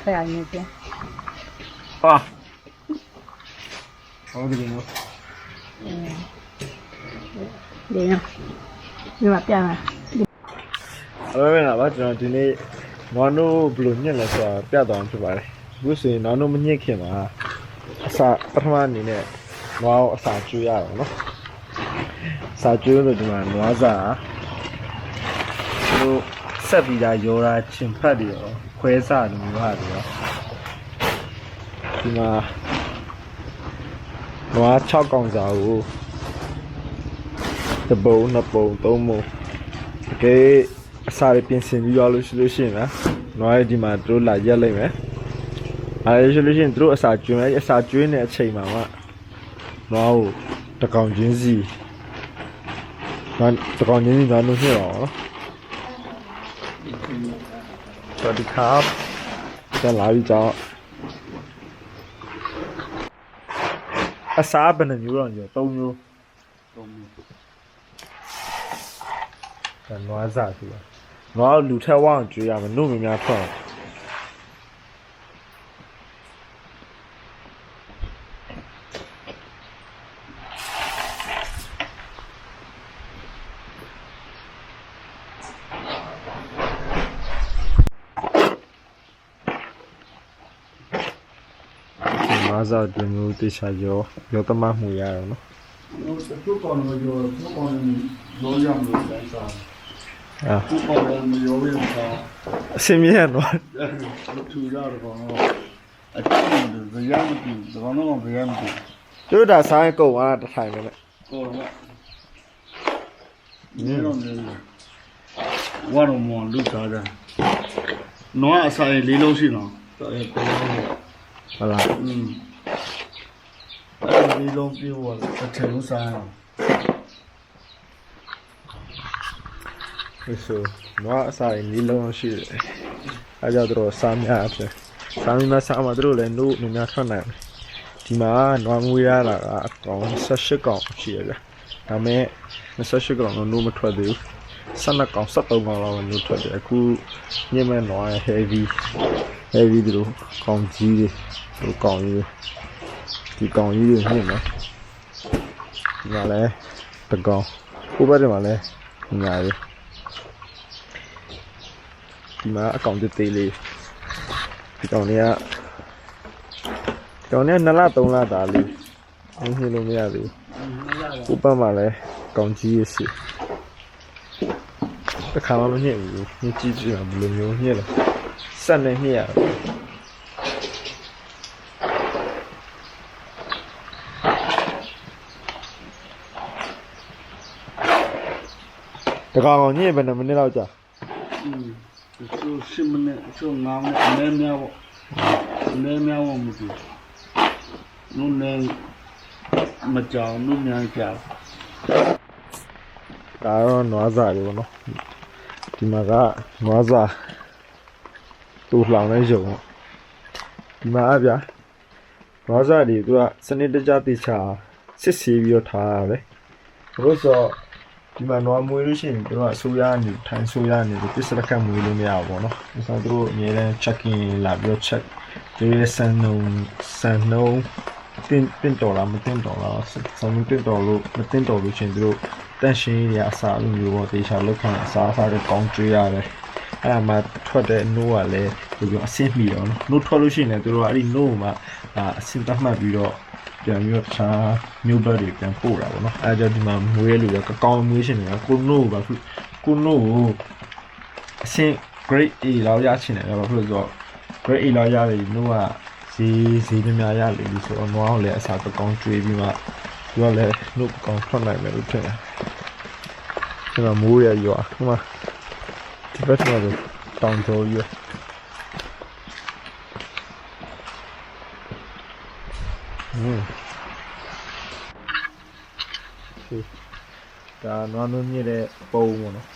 快点那边。啊，好这边有。连上，你把变了。အဲ့ဒါပဲကျွန်တော်ဒီနေ့နွားနိုးဘယ်လိုညှက်လဲဆိုတာပြတ်သွားမှာဖြစ်ပါတယ်အခုဆိုရင်နွားနိုးမညှက်ခင်မှာအစာပထမအနေနဲ့နွားကိုအစာကျွေးရအောင်နော်အစာကျွေးလို့ဒီမှာနွားစာတို့ဆက်ပြီးသားရောတာချင်ဖတ်တယ်ရောခွဲစားတယ်မျိုးဟာတယ်ရောဒီမှာနွား6កောင်စာကိုတစ်ပုံနှစ်ပုံသုံးပုံတကယ်အစာတွေပြင်ဆင်ပြီးရလို့ရှိရင်လားနွားရဲ့ဒီမှာတို့လာရက်လိုက်မယ်အဲဆိုလို့ရှိရင်တို့အစာကျွေးလိုက်အစာကျွေးနေတဲ့အချိန်မှာမှနွားကိုတကောင်ချင်းစီတကောင်ချင်းစီနွားလို့ရှိရအောင်နော်สวัสดีครับจะลาပြီးကြောင်းအစာဘယ်နှမျိုးတော့ည3မျိုးနွားစားပြီနွားလူထက်ဝအောင်ကျွေးရမယ်နှုတ်များထွက်နွားစားဒီမျိုးတေချာရောတမမှုရအောင်နော်သူ့ကောင်ရောသူ့ကောင်ရောရမယ်တိုင်းစားသူ့ကောင်ရောရမယ်စားအစင်းမြဲနော်သူရတော့ကောင်အချင်းတွေရမ်းပြီဒီကောင်တော့ဗျာမပြီတို့ဒါစားရင်ကုန်သွားတာတစ်ထိုင်ပဲနဲ့ကိုတော့နေတော့နေဝါတော့မလူစားတယ်နွားအစာရေးလေးလုံးရှိနော်တော်ရဲ့ပုံလုံးဟုတ်လားအဲ့ဒီလုံးပြေဝတစ်ထလုံးစားရအောင်ဆိုနွားအစာရေးလေးလုံးရှိတယ်အဲကြောင့်တို့စားများတယ်စားမစားမှတို့လည်းနို့များထွက်နိုင်တယ်ဒီမှာနွားငွေရတာကအကောင်18ကောင်ရှိရပြဒါပေမဲ့28ကောင်တော့နို့မထွက်သေးဘူး12ကောင်13ကောင်လောက်နို့ထွက်တယ်အခုညမဲ့နွား heavy တို့ကောင်ကြီးတွေဟိုကောင်ကြီးဒီကောင်ကြီးတွေညမယ်ဒီမှာလဲတကောင်ဟိုဘက်ထဲမှာလဲညာရည်ဒီမှာအကောင်သေးလေးဒီကောင်တွေက2လ3လသားလေးညှိလို့မရသေးဘူးဥပမာလဲကောင်ကြီးရစီတခါမှမညှိဘူးညှိကြည့်ကြည့်ဘယ်လိုမျိုးညှိလဲဆက်နေညှိရတယ်တကောင်ညှိဘယ်နှမိနစ်လောက်ကြာသူ10မိနစ်သူ9မိနစ်အနည်းများပေါ့အနည်းများပေါ့မသိနုနေမကြောင်နုများကြာဒါတော့နွားစာတွေပေါ့နော်ဒီမှာကနွားစာတူလောင်နေရုံပေါ့ဒီမှာအဗျာနွားစာတွေသူကစနစ်တကျတိချာစစ်ဆေးပြီးတော့ထားရတယ်ဘယ်လိုဆိုဒီမှာနွားမွေးလို့ရှိရင်သူကအစိုးရအနေထိုင်းဆိုရအနေနဲ့ပစ္စလက်ခတ်မွေးလို့မရဘူးပေါ့နော်ဒါဆိုသူတို့အများနဲ့ check-in လာပြီးတော့ check ဒီစံနှုန်းတင်တော်လားမတင်တော်လားစံနှုန်းတင်တော်လို့မတင်တော်လို့ရှင်သူတို့တန့်ရှင်းရေးအစားအလိုမျိုးပေါ့တေချာလောက်ခံအစားတွေကောင်းကျွေးရတယ်အဲ့ဒါမှထွက်တဲ့နိုးကလည်းဒီလိုအဆင့်မီတော့နော်နိုးထွက်လို့ရှိရင်လည်းသူတို့ကအဲ့ဒီနိုးမှာအဆင့်သတ်မှတ်ပြီးတော့ပြန်ပြီးတော့မျိုးဘက်တွေပြန်ပို့တာပေါ့နော်အဲကြောင့်ဒီမှာမွေးလို့ရကောင်းမွေးရှင်တွေကကိုနို့ပါကိုနို့ကိုအဆင့် grade A လောက်ရချင်တယ်ဘာဖြစ်လို့ဆိုတော့ grade A လောက်ရတယ်နို့ကဈေးများရလိမ့်ပြီဆိုတော့နွားကိုလည်းအစားကောင်းကျွေးပြီးမှသူကလည်းနို့ကောင်းထွက်နိုင်မယ်လို့ထင်တယ်ဒီမှာမိုးရရွာဒီမှာဒီဘက်မှာတောင်ကျော်ရွာဒါနွားနုညစ်တဲ့ပုံပေါ့နော်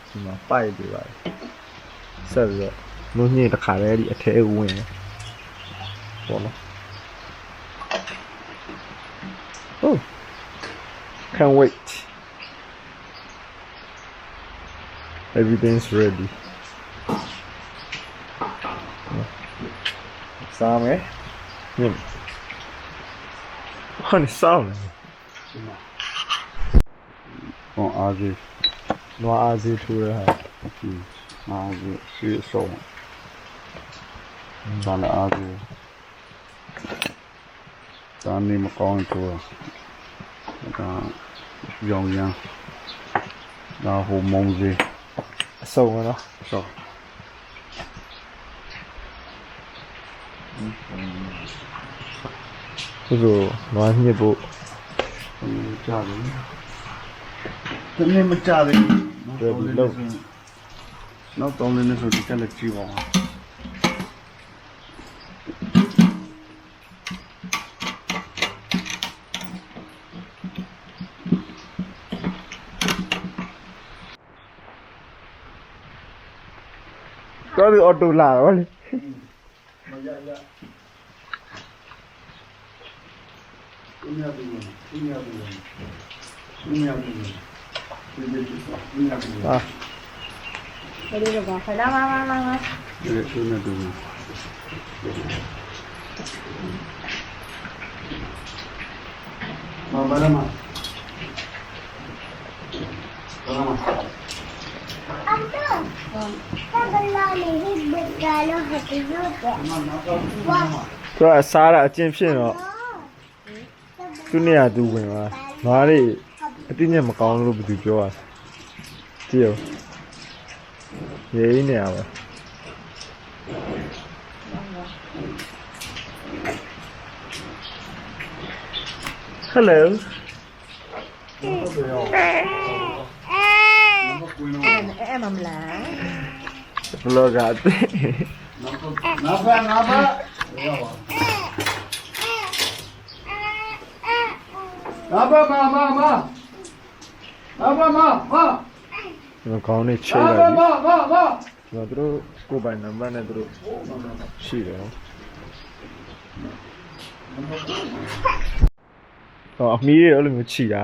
ဒီမှာပိုက်ပြပါတယ်ဆက်ပြီးတော့နုညစ်တစ်ခါတည်းဒီအထဲဝင်တယ်ပေါ့နော် Oh can't wait everything's ready စားမယ်ညင်ဟန်စောင်း ဟောအားကြီး နွားအားစီထိုးရဟာ အားကြီးရှိဆုံးဒါလည်းအားကြီးဒါနေမကောင်းတော့ဒါရောင်ရမ်းဒါဟိုမုံစီ အစုံပဲနော် ဆော သူတို့နွားညစ်ဖို့ ကြားတယ်ဒီနေ့မကြားသေးဘူးနောက်တော့လည်းဆိုဒီကလည်းကြည့်ပါဦးတော့ဒီအော်တိုလာတော့လေ 啊， 这里这个，快来妈妈妈妈。 ဒီလိုနဲ့တူမမလာမလာမ သူကစားတာအကျင့်ဖြစ်တော့သူနေရာသူဝင်သွားနွားလေးအတိညက်မကောင်းလို့ဘယ်သူပြောอ่ะကြည့်ရောရေးနေရပါ Hello 哎，妈妈来。 vlog อ่ะ နာဖာနာဖာနာဖာမမမနာဖာမမ ကျွန်တော်ခေါင်းနဲ့ချိတ် နာ လိုက် ဖာ ပြီ မမမ ကျွန်တော်တို့ကိုယ်ပိုင်နံပါတ်နဲ့တို့ရှိတယ်ဟောအမီးတွေအဲ့လိုမျိုးခြိတာ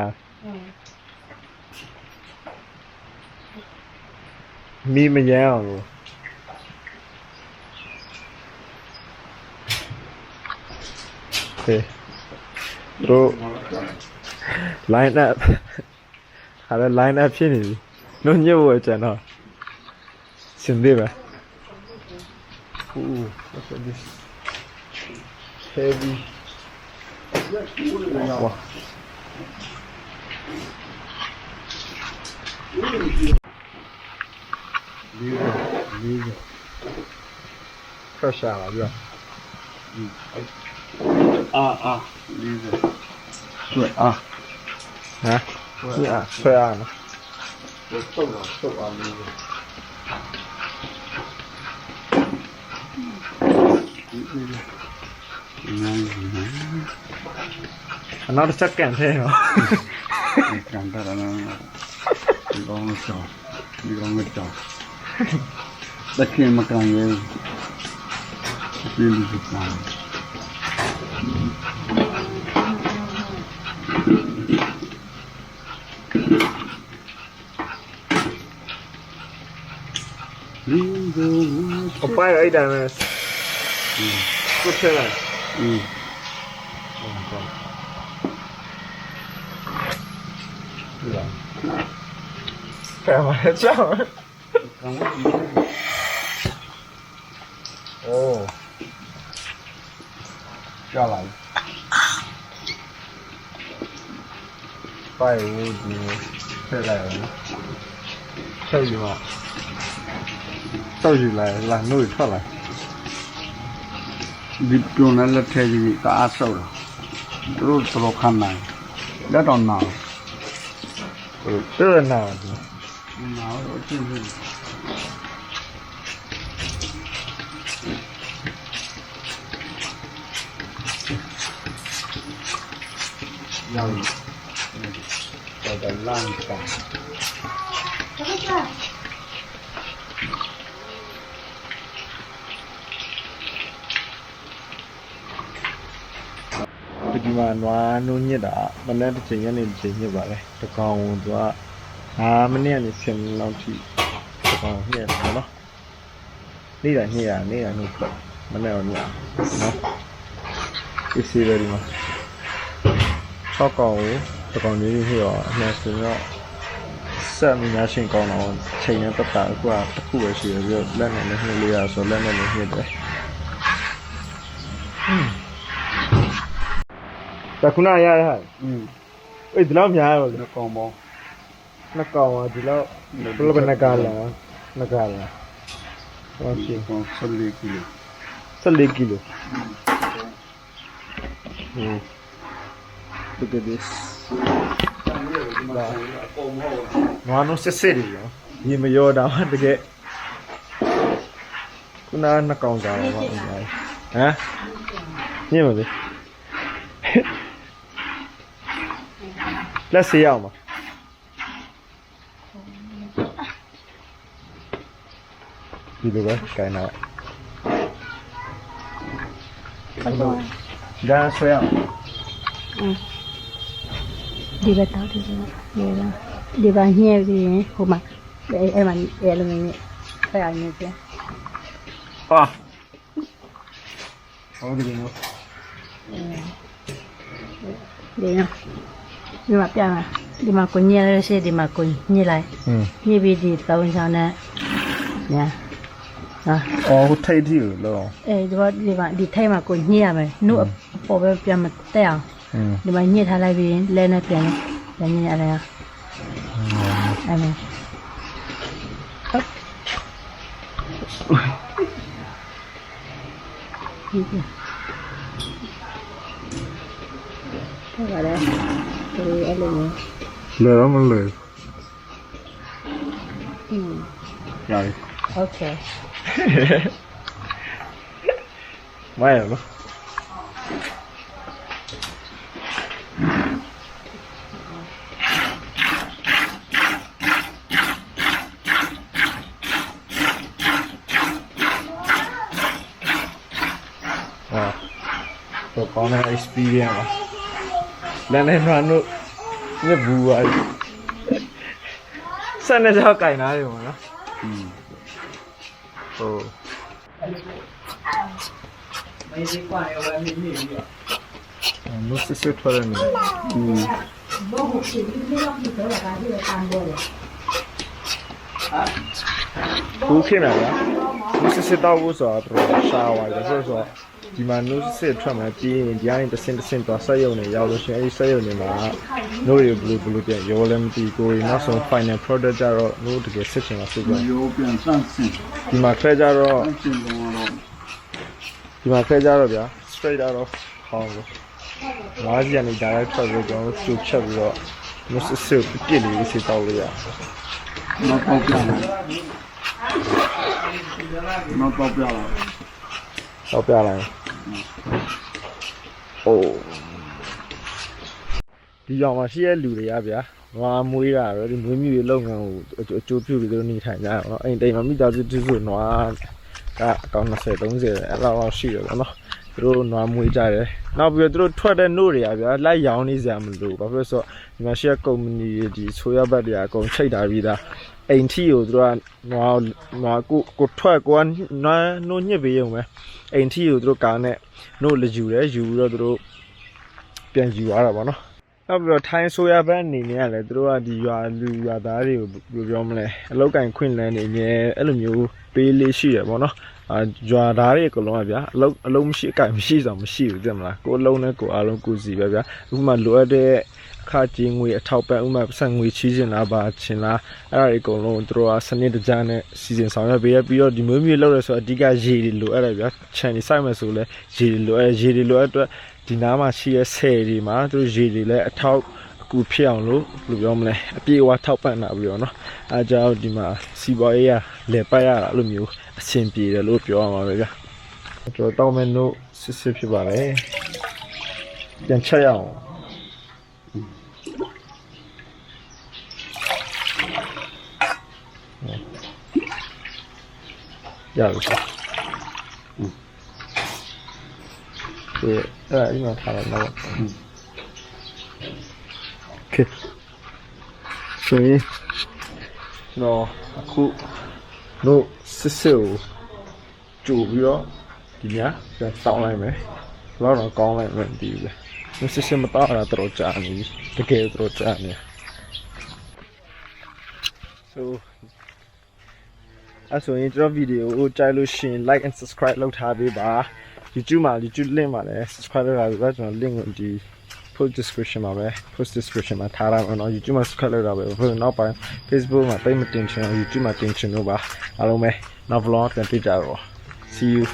မီးမရမ်းအောင်လို့ဟေးတို့ line up ဟာလည်း line up ဖြစ်နေပြီနှုတ်ညစ်ဖို့အကျန်တော့စင်သေးပဲ Ooh, look at this heavy wow. Fresh out, yeah. အာလေးစဆွဲအာ Hả? Yeah, fair enough. တုတ်အားလေးစ Another second here. ကန်တာနော်ဒီကောင်းလို့ဒီကောင်းလို့ကြောက်လက်ခင်မကန်ရဲဒီလိုစမ်း Opa, ahí también. Escúchala. Pero me he echado. Oh. Ya la. Phải vô thì thế này. Sao gì mà? Sao gì là nuôi thoát lại. ဒီပြုံနဲ့လက်ထဲကြီးကအားဆောက်တာသူတို့တော်ခံနိုင်လက်တော်နာ Tức là nào? နာတော့အချင်းချင်းရောက်တော့လမ်းက ဒီမှာနွားနှုံးညစ်တာမနေ့တစ်ချိန်ညနေတစ်ချိန်ညစ်ပါလေတကောင်သူက5မိနစ်ကနေ10မိနစ်လောက်ထိတကောင်ညစ်တယ်နော်နေ့တိုင်းညစ်ရနေ့တိုင်းနှုတ်ထွက် မနဲ့အောင်ညနော်ပစ္စည်းပဲဒီမှာ6កောင်ကိုတစ်កောင်လေးဖြစ်တော့အမှန်ဆိုတော့ဆက်မများရှင်ကောင်းတော့ချိန်နဲ့ပတ်တာအခုကတစ်ခုပဲရှိရပြီးလက်နဲ့လည်းနှိမ့်လို့ရဆိုလက်နဲ့လည်းနှိမ့်တယ်တခုနရရဟဲ့အေးဒီလောက်များရော နှစ်ကောင်ပေါင်း နှစ်ကောင်อ่ะဒီလောက်ဘယ်လိုပဲနှစ်ကားလားနှစ်ကားလားဟုတ်ပြီ 14 ကီလို 14 ကီလိုlook at this နွားနိုးစစ်စစ်တွေရောရေမရောတာတကယ်ခုနနှစ်ကောင်ကြာတော့ဟမ်ညင်မလေးလက်စေးအောင်ပါဒီလိုပဲကိုင်းလာဒါဆွဲအောင် ဒီဘက်တောက်တယ်ဒီဘက်ညှဲပြီးရင်ဟိုမှာအဲ့မှာအဲ့လိုမျိုးဖျားနေပြန် ဟာဟုတ်တယ်နော် ဒီနော်ဒီမှာပြန်လာဒီမှာကိုညှဲလို့ရှိဒီမှာကိုညှဲလိုက်ညှဲပြီးဒီတောင်းချောင်းနဲ့ညာဟာ အော်ဟိုထိတ်ထီကိုလော ဒီမှာဒီထိုင်မှာကိုညှဲရမယ်နှုတ်အပေါ်ပဲပြန်မတက်အောင်ဒီမှာညှဲထားလိုက်ပြီးရင်လဲနဲ့ပြန်ညှဲရတယ်အဲ့မဲ့ဟုတ်ပါတယ်ဒီအဲ့လိုမျိုး လဲတော့မလဲရပြီ Okay. မရဘူးတော့ကောင်းတဲ့ experience ပါလည်းလည်းတော့ညဘူးပါစနေကြောက်ကင်လာတယ်ပေါ့နော်ဟုတ်မစစစ်ထွက်တယ်ဘူးခင်ဗျာမစစစ်တော့ဘူးဆိုတော့ရှာဝါတယ်ဆိုတော့ဒီမှာနိုးစစ်ထွက်မှပြီးရင်ဒီအိုင်းတစ်စင်တော့ဆက်ရုံနဲ့ရောက်လို့ရှိရင်အဲဒီဆက်ရုံတွေမှာနိုးရဘလူးပြန်ရောလည်းမသိကိုယ်နောက်ဆုံး final product ကြတော့နိုးတကယ်စစ်ချင်တာစစ်ကြ ရိုးပြန်စမ်းစင် ဒီမှာခဲကြတော့ စင်လုံးတော့ ဒီမှာခဲကြတော့ဗျာ straight out of ဟောင်းလို့ငါးစီကနေ direct ထွက်ပြီးတော့ကျုပ်ချက်ပြီးတော့နိုးစစ်ပြစ်လေးစစ်တော့လို့ရ နောက်ပေါက်ပြလာနောက်ပေါက်ပြလာ တော့ပြလိုက်အိုးဒီကြောင်မှာရှိတဲ့လူတွေကဗျာငွားမွေးတာတော့ဒီမွေးမြူရေးလုပ်ငန်းကိုအကျိုးပြုပြီးတော့နေထိုင်ကြရအောင်နော်အိမ်တိမ်မှာမိသားစုစုနွားကအကောင်20 30အဲ့လောက်ရှိတယ်ပေါ့နော်သူတို့နွားမွေးကြတယ်နောက်ပြီးတော့သူတို့ထွက်တဲ့နို့တွေကဗျာလိုက်ရောင်းနေစရာမလိုဘာဖြစ်လို့ဆိုတော့ဒီမှာရှိတဲ့ကုမ္ပဏီဒီဆိုရဘတ်တွေအကုန်ချိတ်ထားပြီးသားအိမ်ထီကိုသူတို့ကနွားကိုထွက်ကိုကနွားနို့ညစ်ပေးရုံပဲအိမ်ထီကိုသူတို့ကားနဲ့နို့လယူတယ်ယူပြီးတော့သူတို့ပြန်ယူရတာပေါ့နော်နောက်ပြီးတော့ထိုင်းဆိုရဘတ်အနေနဲ့ကလည်းသူတို့ကဒီရွာလူရွာသားတွေကိုဘယ်လိုပြောမလဲအလောက်ကင်ခွင့်လန်းနေမြဲအဲ့လိုမျိုးပေးလေးရှိရပေါ့နော်ရွာသားတွေအကုန်လုံးကဗျာအလုံးမရှိအကင်မရှိဆိုမရှိဘူးသိမလားကိုအလုံးနဲ့ကိုအားလုံးကိုစီပဲဗျာအခုမှလိုအပ်တဲ့အခကြေးငွေအထောက်ပံ့ဥမာပတ်စံငွေချီးချင်လားပါချင်လားအဲ့ဒါတွေအကုန်လုံးသူတို့ကစနစ်တကျနဲ့စီစဉ်ဆောင်ရွက်ပေးရပြီးတော့ဒီမျိုးလောက်ရဆိုအဓိကရေတွေလိုအပ်တယ်ဗျာခြံနေစိုက်မယ်ဆိုလဲရေတွေလိုအတွက်ဒီနားမှာရှိတဲ့ဆယ်တွေမှာသူတို့ရေတွေလည်းအထောက်အကူဖြစ်အောင်လို့ဘယ်လိုပြောမလဲအပြေအဝထောက်ပံ့တာပြီးတော့နော်အားကြောင့်ဒီမှာစီပွားရေးရလဲပတ်ရတာအဲ့လိုမျိုးအဆင်ပြေတယ်လို့ပြောရမှာပဲဗျာကျွန်တော်တောင်းမယ်လို့စစ်ဖြစ်ပါလေပြန်ချက်ရအောင်ရတယ်အဲ့ဒီမှာထားလိုက်တော့โอเคဆိုရင်တော့အခုတို့စစ်စစ်ကိုကြိုပြီးတော့ ဒီညာပြန်တောင်းလိုက်မယ်ဘယ်တော့ကောင်းလိုက်မယ်ဒီလေမစစ်စစ်မတော့တာတော့ကြာနေပြီတကယ်တော့ကြာနေ so အဲ့ဆိုရင်ကျွန်တော်ဗီဒီယိုကိုကြိုက်လို့ရှင် like and subscribe လုပ်ထားပေးပါ YouTube မှာ YouTube link မှာလည်း subscribe လုပ်ထားပေးပါကျွန်တော် link ကိုဒီ post description မှာပဲ post description မှာထားထားမယ်နော် YouTube မှာ subscribe လုပ်ထားပေးဖို့နောက်ပိုင်း Facebook မှာတိတ်မတင်ချင်အောင် YouTube မှာတင်ချင်လို့ပါအားလုံးပဲနောက် vlog ပြန်တွေ့ကြတော့ see you